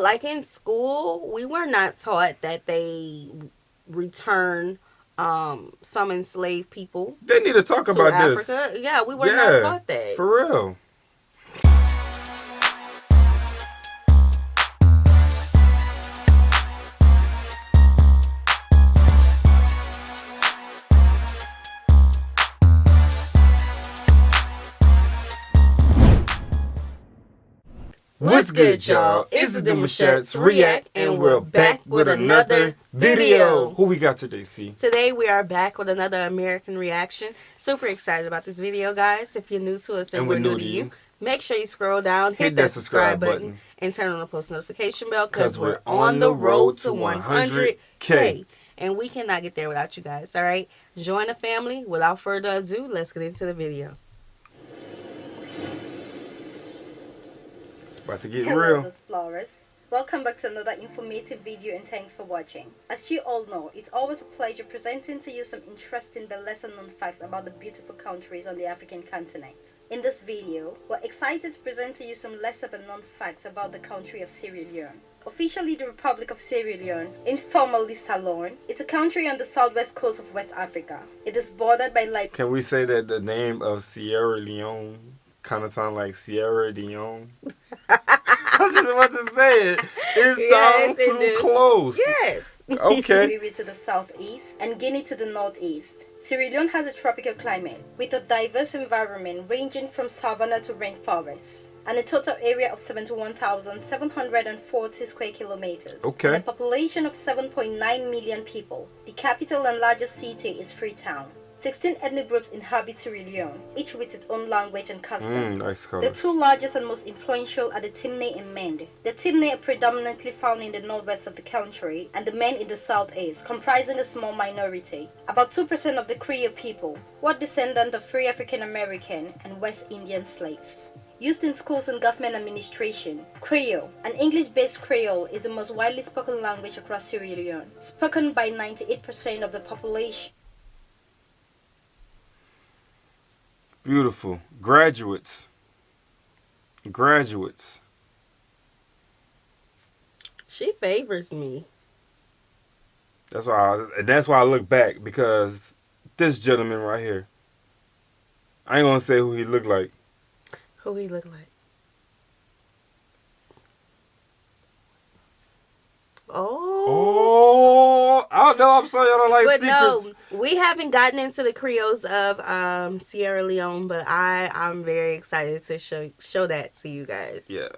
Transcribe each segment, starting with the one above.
like in school, we were not taught that they return some enslaved people They need to talk to about this. Africa. Yeah, we were not taught that. For real. What's good, y'all? It's the Demouchets React, and we're back with another video. Who we got today, C? Today we are back with another American reaction. Super excited about this video, guys. If you're new to us and we're new to you, make sure you scroll down, hit that subscribe button, and turn on the post notification bell because we're on the road to 100K. And we cannot get there without you guys, all right? Join the family. Without further ado, let's get into the video. About to get Hello, real. explorers. Welcome back to another informative video and thanks for watching. As you all know, it's always a pleasure presenting to you some interesting but lesser known facts about the beautiful countries on the African continent. In this video, we're excited to present to you some lesser but known facts about the country of Sierra Leone. Officially the Republic of Sierra Leone, informally Ceylon, it's a country on the southwest coast of West Africa. It is bordered by Liberia. Can we say that the name of Sierra Leone kind of sound like Sierra Leone? I was just about to say it. It sounds too close. Yes. Okay. Liberia to the southeast and Guinea to the northeast. Sierra Leone has a tropical climate with a diverse environment ranging from savanna to rainforest and a total area of 71,740 square kilometers. Okay. And a population of 7.9 million people. The capital and largest city is Freetown. 16 ethnic groups inhabit Sierra Leone, each with its own language and customs. Nice the two largest and most influential are the Timneh and Mende. The Timneh are predominantly found in the northwest of the country, and the Mende in the southeast, comprising a small minority. About 2% of the Creole people were descendants of free African American and West Indian slaves. Used in schools and government administration, Creole, an English-based Creole, is the most widely spoken language across Sierra Leone, spoken by 98% of the population. Beautiful. Graduates. She favors me. That's why I look back, because this gentleman right here, I ain't gonna say who he looked like. Who he look like? Oh, I don't know. I'm sorry, I don't like but secrets. No, we haven't gotten into the Creoles of Sierra Leone, but I'm very excited to show that to you guys. Yeah.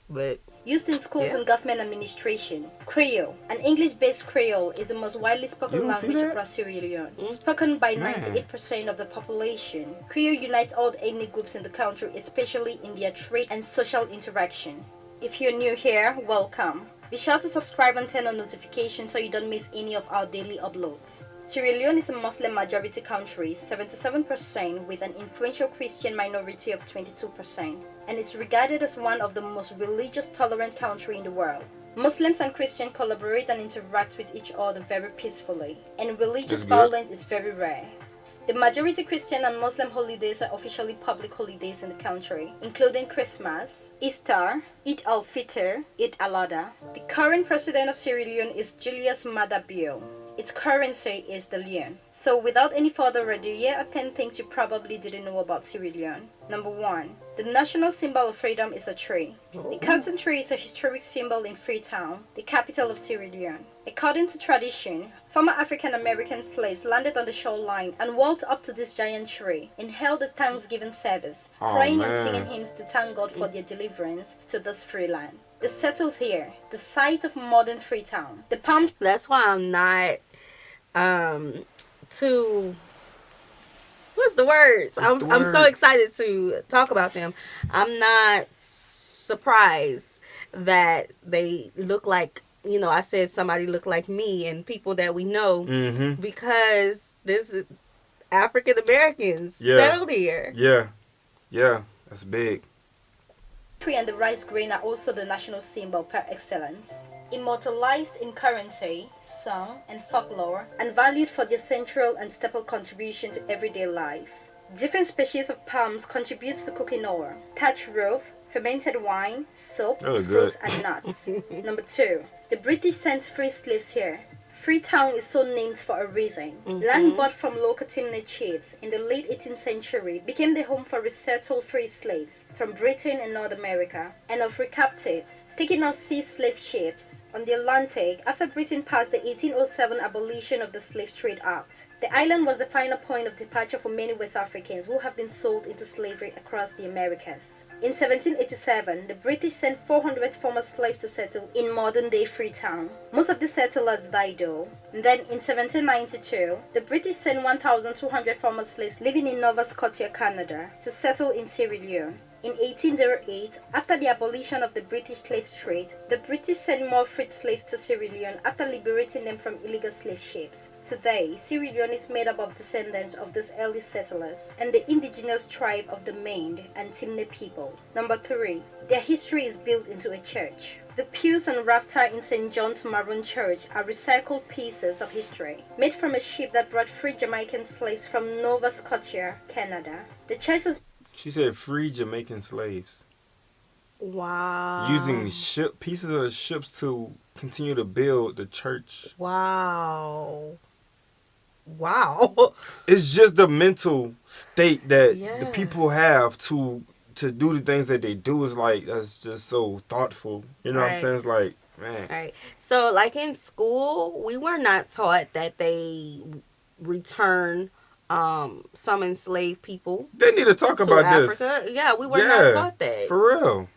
But used in schools and government administration, Creole, an English-based Creole, is the most widely spoken language across Sierra Leone, spoken by 98% of the population. Creole unites all the ethnic groups in the country, especially in their trade and social interaction. If you're new here, welcome. Be sure to subscribe and turn on notifications so you don't miss any of our daily uploads. Sierra Leone is a Muslim majority country, 77%, with an influential Christian minority of 22%, and is regarded as one of the most religious tolerant countries in the world. Muslims and Christians collaborate and interact with each other very peacefully, and religious violence is very rare. The majority Christian and Muslim holidays are officially public holidays in the country, including Christmas, Easter, Eid al-Fitr, Eid al-Adha. The current president of Sierra Leone is Julius Maada Bio. Its currency is the leone. So without any further ado, here are 10 things you probably didn't know about Sierra Leone. Number 1. The national symbol of freedom is a tree. The cotton tree is a historic symbol in Freetown, the capital of Sierra Leone. According to tradition, former African American slaves landed on the shoreline and walked up to this giant tree and held a Thanksgiving service, praying and singing hymns to thank God for their deliverance to this free land. They settled here, the site of modern Freetown. The palm. That's why I'm not too. What's the words? I'm so excited to talk about them. I'm not surprised that they look like, you know, I said somebody look like me and people that we know, because this is African Americans settled here. Yeah, that's big. Tree and the rice grain are also the national symbol par excellence. Immortalized in currency, song, and folklore, and valued for their central and staple contribution to everyday life. Different species of palms contribute to cooking oil, thatch roof, fermented wine, soap, That was fruits, good. and nuts. Number 2, the British sent free slaves here. Freetown is so named for a reason. Land bought from local Demouchet chiefs in the late 18th century became the home for resettled free slaves from Britain and North America, and of free captives taking off sea slave ships on the Atlantic after Britain passed the 1807 Abolition of the Slave Trade Act. The island was the final point of departure for many West Africans who have been sold into slavery across the Americas. In 1787, the British sent 400 former slaves to settle in modern-day Freetown. Most of the settlers died though. And then in 1792, the British sent 1,200 former slaves living in Nova Scotia, Canada, to settle in Sierra Leone. In 1808, after the abolition of the British slave trade, the British sent more freed slaves to Sierra Leone after liberating them from illegal slave ships. Today, Sierra Leone is made up of descendants of those early settlers and the indigenous tribe of the Mande and Timne people. Number 3, their history is built into a church. The pews and rafter in St. John's Maroon Church are recycled pieces of history, made from a ship that brought free Jamaican slaves from Nova Scotia, Canada. The church was She said free Jamaican slaves. Wow. Using pieces of the ships to continue to build the church. Wow. Wow. It's just the mental state that Yeah. the people have to do the things that they do. Is like, that's just so thoughtful. You know what I'm Right. saying? It's like, man. Right. So, like in school, we were not taught that they return some enslaved people They need to talk to about Africa. Yeah, we were this. not taught that. For real.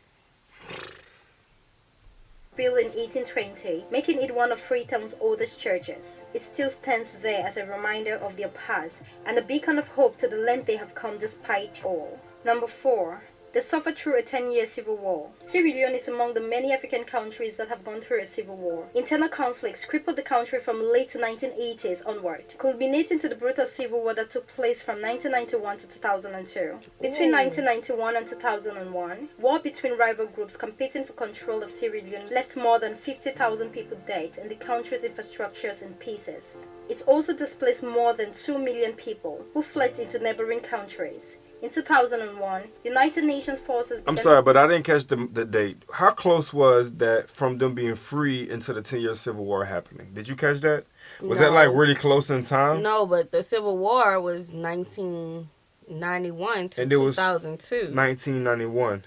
built in 1820, making it one of Freetown's oldest churches. It still stands there as a reminder of their past and a beacon of hope to the land they have come despite all. Number 4. They suffered through a 10-year civil war. Sierra Leone is among the many African countries that have gone through a civil war. Internal conflicts crippled the country from late 1980s onward, culminating to the brutal civil war that took place from 1991 to 2002. Between 1991 and 2001, war between rival groups competing for control of Sierra Leone left more than 50,000 people dead and the country's infrastructures in pieces. It also displaced more than 2 million people, who fled into neighboring countries. In 2001, United Nations forces began... I'm sorry, but I didn't catch the date. How close was that from them being free into the 10-year civil war happening? Did you catch that? Was that like really close in time? No, but the civil war was 1991 to And it was 2002. 1991.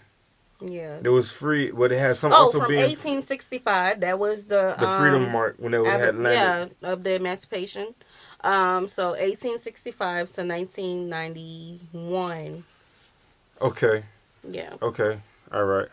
Yeah. It was free, but it had some Oh, also from being 1865. That was the freedom mark when they had landed. Yeah, of the emancipation. So 1865 to 1991. Okay. Yeah. Okay. All right.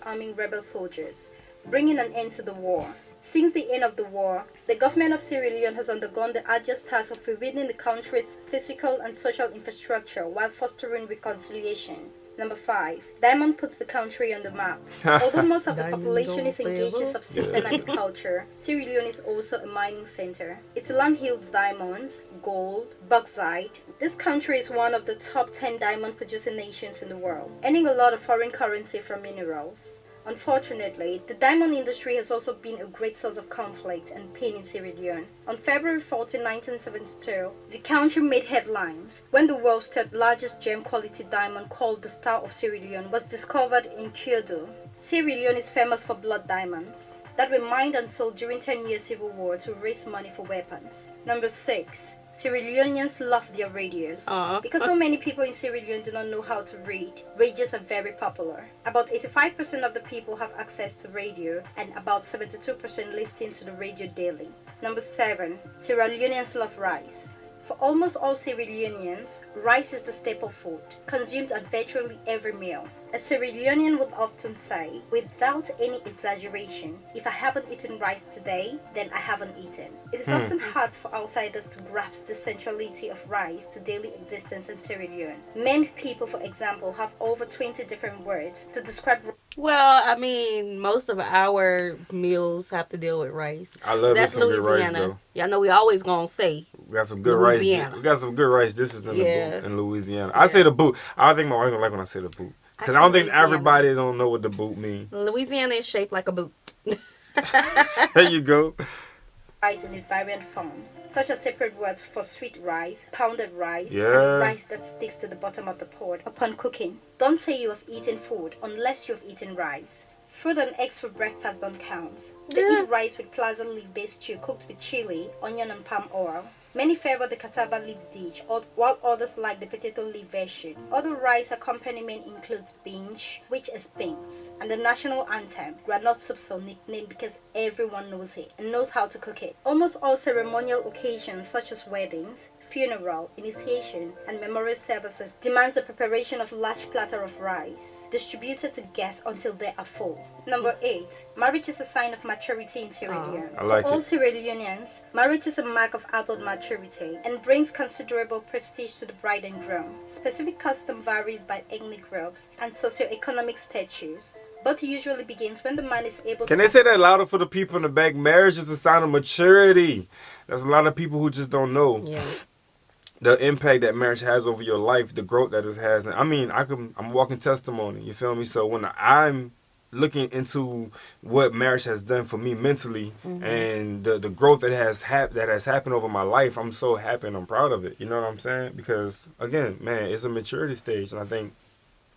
arming rebel soldiers, bringing an end to the war. Since the end of the war, the government of Sierra Leone has undergone the arduous task of rebuilding the country's physical and social infrastructure while fostering reconciliation. Number 5. Diamond puts the country on the map. Although most of the population is engaged in subsistence agriculture, Sierra Leone is also a mining center. Its land yields diamonds, gold, bauxite. This country is one of the top 10 diamond producing nations in the world, earning a lot of foreign currency from minerals. Unfortunately, the diamond industry has also been a great source of conflict and pain in Sierra Leone. On February 14, 1972, the country made headlines when the world's third largest gem-quality diamond called the Star of Sierra Leone was discovered in Kyoto. Sierra Leone is famous for blood diamonds that were mined and sold during 10-year civil war to raise money for weapons. Number 6. Sierra Leoneans love their radios. Because so many people in Sierra Leone do not know how to read, radios are very popular. About 85% of the people have access to radio, and about 72% listen to the radio daily. Number 7. Sierra Leoneans love rice. For almost all Sierra Leoneans, rice is the staple food, consumed at virtually every meal. A Sierra Leonean would often say, without any exaggeration, if I haven't eaten rice today, then I haven't eaten. It is often hard for outsiders to grasp the centrality of rice to daily existence in Sierra Leone. Many people, for example, have over 20 different words to describe. Well, I mean, most of our meals have to deal with rice. I love That's some good rice, Louisiana. though. Y'all know we always gonna say We got some good Louisiana. rice. We got some good rice dishes in the Yeah. boot in Louisiana. I say the boot. I think my wife don't like when I say the boot. Because I don't think Louisiana. everybody don't know what the boot means. Louisiana is shaped like a boot. There you go. rice in its variant forms, such as separate words for sweet rice, pounded rice, and Yeah. rice that sticks to the bottom of the pot upon cooking. Don't say you have eaten food unless you have eaten rice. Fruit and eggs for breakfast don't count. They eat rice with plaza leaf-based stew cooked with chili, onion, and palm oil. Many favor the cassava leaf dish, while others like the potato leaf version. Other rice accompaniment includes binge, which is beans, and the national anthem, granite soup, so nicknamed because everyone knows it and knows how to cook it. Almost all ceremonial occasions such as weddings, funeral, initiation, and memorial services demands the preparation of large platter of rice, distributed to guests until they are full. Number 8. Marriage is a sign of maturity in Sierra Leone. I like For all it. Sierra Leoneans, marriage is a mark of adult maturity and brings considerable prestige to the bride and groom. Specific custom varies by ethnic groups and socioeconomic status, but usually begins when the man is able Can to... they say that louder for the people in the back? Marriage is a sign of maturity. There's a lot of people who just don't know. Yeah. The impact that marriage has over your life, the growth that it has. And I mean, I'm walking testimony, you feel me? So when I'm looking into what marriage has done for me mentally and the growth that has happened over my life, I'm so happy and I'm proud of it. You know what I'm saying? Because again, man, it's a maturity stage, and I think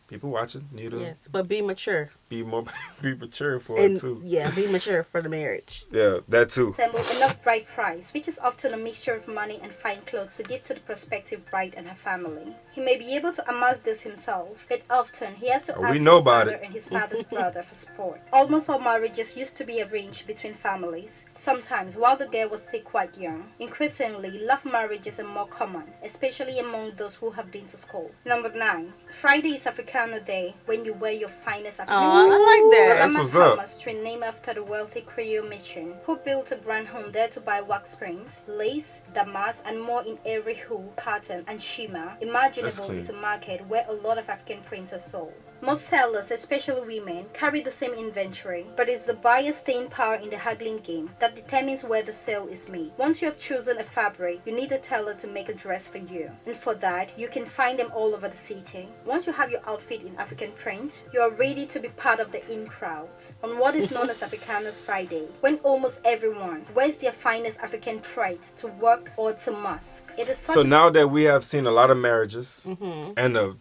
people watching need to but be mature. be mature for And it too. yeah, be mature for the marriage. Yeah, that too. assemble enough bride price, which is often a mixture of money and fine clothes to give to the prospective bride and her family. He may be able to amass this himself, but often he has to ask We his know about father it. and his father's brother for support. Almost all marriages used to be arranged between families, sometimes while the girl was still quite young. Increasingly, love marriages are more common, especially among those who have been to school. Number 9. Friday is Africana Day, when you wear your finest African Oh, I like that. That's Mama what's up. Thomas, tree named after the wealthy Creole merchant who built a grand home there to buy wax springs, lace, damask, and more in every hue, pattern, and shimmer imaginable clean. is a market where a lot of African prints are sold. Most sellers, especially women, carry the same inventory, but it's the buyer's staying power in the haggling game that determines where the sale is made. Once you have chosen a fabric, you need a tailor to make a dress for you, and for that, you can find them all over the city. Once you have your outfit in African print, you are ready to be part of the in crowd on what is known as Africanas Friday, when almost everyone wears their finest African pride to work or to mosque. It is such So a now that we have seen a lot of marriages and the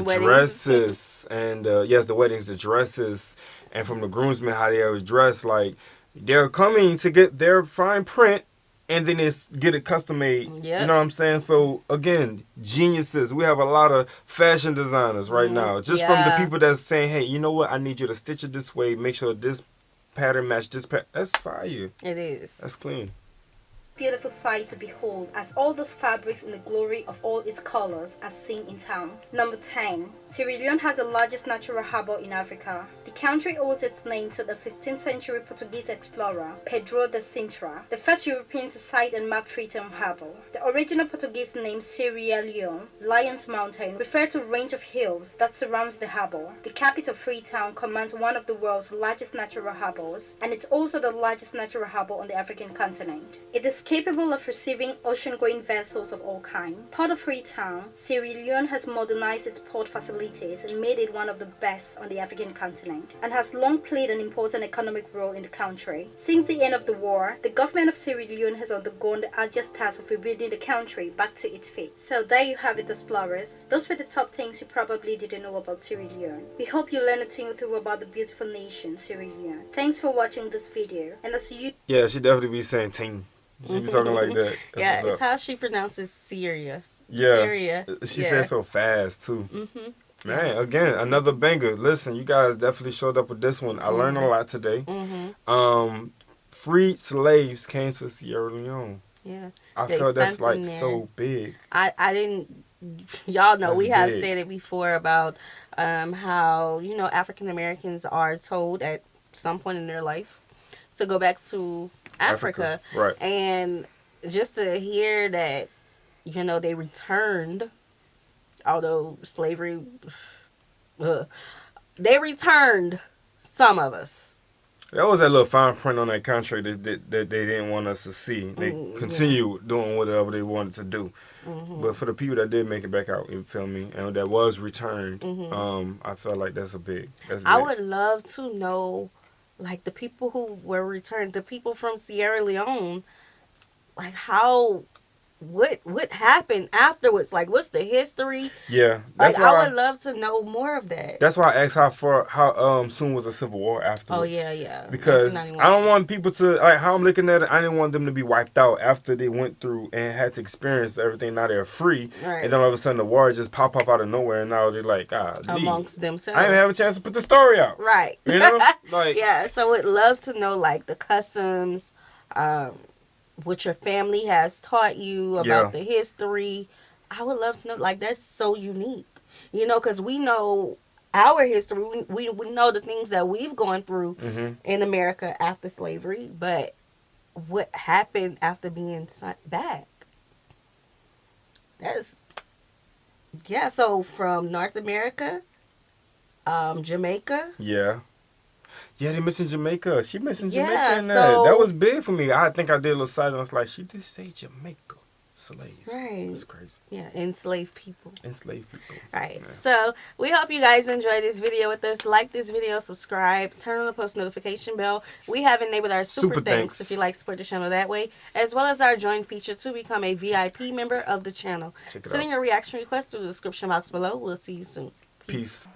Weddings. dresses and the weddings, the dresses, and from the groomsmen how they always dress, like they're coming to get their fine print and then get it custom made. Yep. You know what I'm saying? So again, geniuses. We have a lot of fashion designers right now, just from the Yeah. people that's saying, hey, you know what? I need you to stitch it this way. Make sure this pattern match this pattern. That's fire. It is. That's clean. beautiful sight to behold, as all those fabrics in the glory of all its colors are seen in town. Number 10. Sierra Leone has the largest natural harbor in Africa. The country owes its name to the 15th century Portuguese explorer Pedro de Sintra, the first European to sight and map Freetown Harbor. The original Portuguese name Sierra Leone, Lion's Mountain, referred to a range of hills that surrounds the harbor. The capital Freetown commands one of the world's largest natural harbors, and it's also the largest natural harbor on the African continent. It is capable of receiving ocean-going vessels of all kinds. Port of Freetown, Sierra Leone has modernized its port facilities and made it one of the best on the African continent, and has long played an important economic role in the country. Since the end of the war, the government of Sierra Leone has undergone the arduous task of rebuilding the country back to its feet. So there you have it, explorers. Those were the top things you probably didn't know about Sierra Leone. We hope you learned a thing or two about the beautiful nation, Sierra Leone. Thanks for watching this video, and I'll see you. Yeah, she definitely be saying ting. She be talking like that. That's Yeah, what's it's up. how she pronounces Syria. Yeah. Syria. She Yeah. said so fast too. Man, again, another banger. Listen, you guys definitely showed up with this one. I learned a lot today. Freed slaves came to Sierra Leone. Yeah. I They felt that's sent like them there. so big. I didn't. Y'all know That's we have big. said it before about how African Americans are told at some point in their life to go back to Africa. Right. And just to hear that they returned, although slavery, they returned some of us. That was that little fine print on that contract that they didn't want us to see. They continue doing whatever they wanted to do. But for the people that did make it back out, you feel me, and that was returned, I felt like that's big. I would love to know like the people who were returned, the people from Sierra Leone, like how, what happened afterwards? Like, what's the history? Yeah, like I would love to know more of that. That's why I asked how soon was the Civil War afterwards. Oh yeah. Because I don't want people to, like, how I'm looking at it, I didn't want them to be wiped out after they went through and had to experience everything. Now they're free, right. And then all of a sudden the war just pop up out of nowhere, and now they're like, amongst themselves. I didn't have a chance to put the story out, right? You know, like yeah. So would love to know like the customs, what your family has taught you about the history. I would love to know. Like, that's so unique, you know, because we know our history. We know the things that we've gone through in America after slavery, but what happened after being sent back? That's So from North America, Jamaica. Yeah, they missing Jamaica. She missing Jamaica in that. That was big for me. I think I did a little side and I was like, she did say Jamaica. Slaves. Right. That's crazy. Yeah, enslaved people. Right. Yeah. So we hope you guys enjoyed this video with us. Like this video, subscribe, turn on the post notification bell. We have enabled our super thanks if you like to support the channel that way, as well as our join feature to become a VIP member of the channel. Send in your reaction request through the description box below. We'll see you soon. Peace.